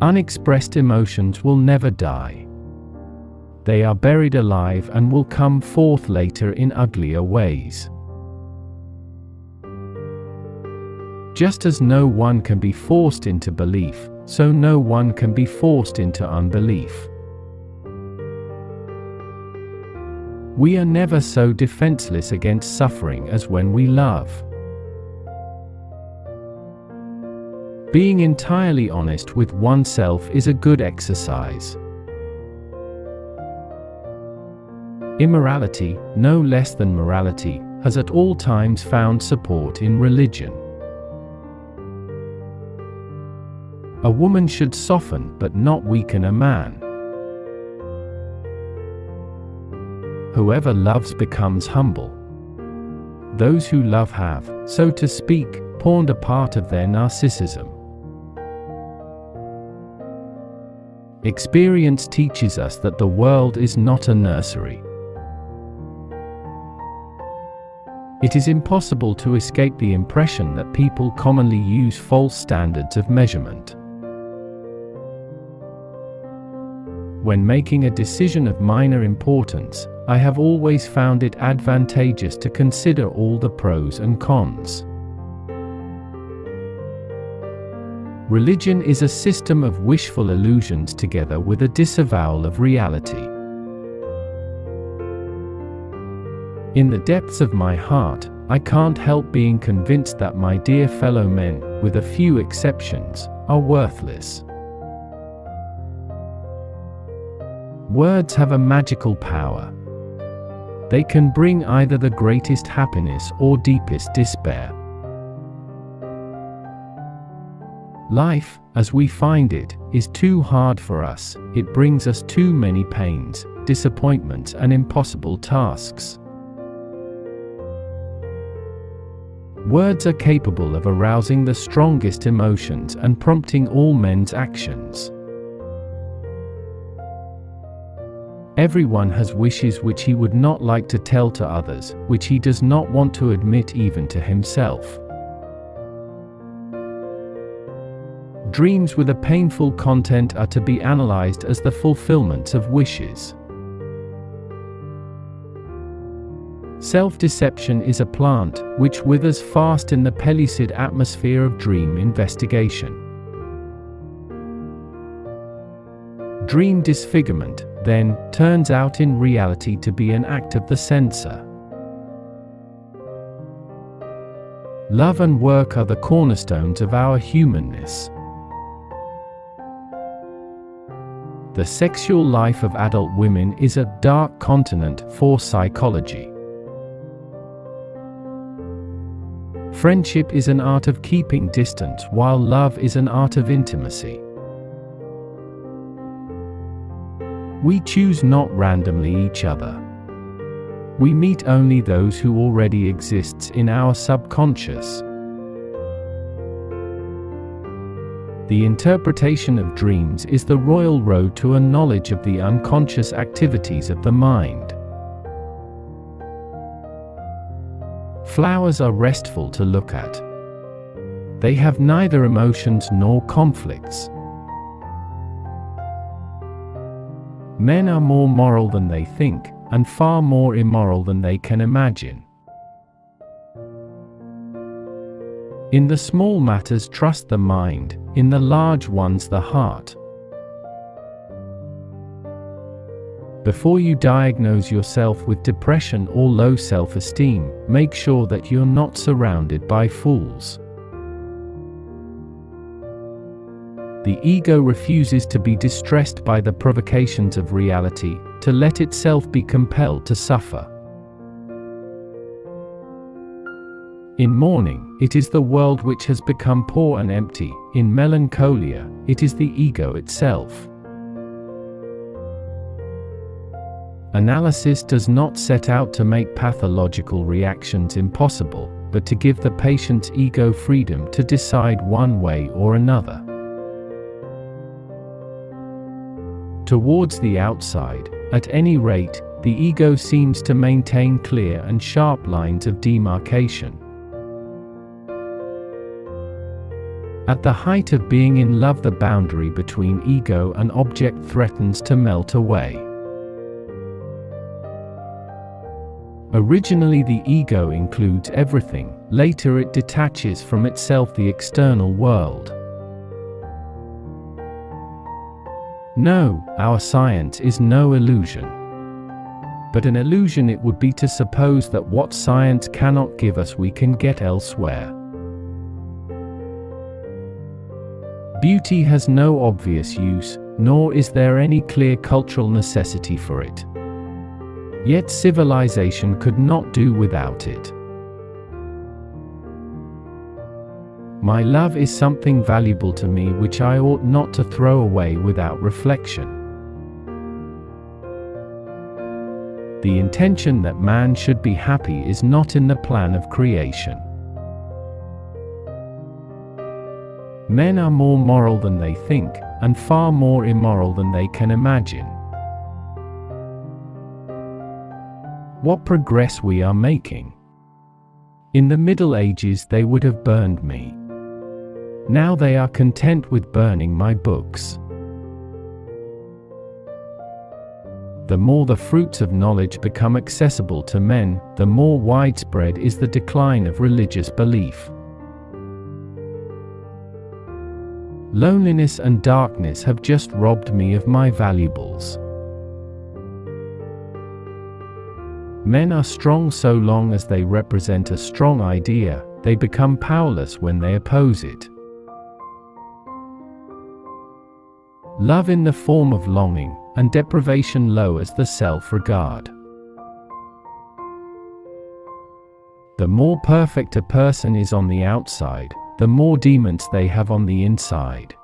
Unexpressed emotions will never die. They are buried alive and will come forth later in uglier ways. Just as no one can be forced into belief, so no one can be forced into unbelief. We are never so defenseless against suffering as when we love. Being entirely honest with oneself is a good exercise. Immorality, no less than morality, has at all times found support in religion. A woman should soften but not weaken a man. Whoever loves becomes humble. Those who love have, so to speak, pawned a part of their narcissism. Experience teaches us that the world is not a nursery. It is impossible to escape the impression that people commonly use false standards of measurement. When making a decision of minor importance, I have always found it advantageous to consider all the pros and cons. Religion is a system of wishful illusions together with a disavowal of reality. In the depths of my heart, I can't help being convinced that my dear fellow men, with a few exceptions, are worthless. Words have a magical power. They can bring either the greatest happiness or deepest despair. Life, as we find it, is too hard for us. It brings us too many pains, disappointments, and impossible tasks. Words are capable of arousing the strongest emotions and prompting all men's actions. Everyone has wishes which he would not like to tell to others, which he does not want to admit even to himself. Dreams with a painful content are to be analyzed as the fulfillment of wishes. Self-deception is a plant which withers fast in the pellucid atmosphere of dream investigation. Dream disfigurement, then, turns out in reality to be an act of the censor. Love and work are the cornerstones of our humanness. The sexual life of adult women is a dark continent for psychology. Friendship is an art of keeping distance, while love is an art of intimacy. We choose not randomly each other. We meet only those who already exists in our subconscious. The interpretation of dreams is the royal road to a knowledge of the unconscious activities of the mind. Flowers are restful to look at. They have neither emotions nor conflicts. Men are more moral than they think, and far more immoral than they can imagine. In the small matters trust the mind, in the large ones the heart. Before you diagnose yourself with depression or low self-esteem, make sure that you're not surrounded by fools. The ego refuses to be distressed by the provocations of reality, to let itself be compelled to suffer. In mourning, it is the world which has become poor and empty. In melancholia, it is the ego itself. Analysis does not set out to make pathological reactions impossible, but to give the patient's ego freedom to decide one way or another. Towards the outside, at any rate, the ego seems to maintain clear and sharp lines of demarcation. At the height of being in love, the boundary between ego and object threatens to melt away. Originally, the ego includes everything, later it detaches from itself the external world. No, our science is no illusion. But an illusion it would be to suppose that what science cannot give us we can get elsewhere. Beauty has no obvious use, nor is there any clear cultural necessity for it. Yet civilization could not do without it. My love is something valuable to me which I ought not to throw away without reflection. The intention that man should be happy is not in the plan of creation. Men are more moral than they think, and far more immoral than they can imagine. What progress we are making! In the Middle Ages they would have burned me. Now they are content with burning my books. The more the fruits of knowledge become accessible to men, the more widespread is the decline of religious belief. Loneliness and darkness have just robbed me of my valuables. Men are strong so long as they represent a strong idea, they become powerless when they oppose it. Love in the form of longing, and deprivation lowers the self-regard. The more perfect a person is on the outside, the more demons they have on the inside.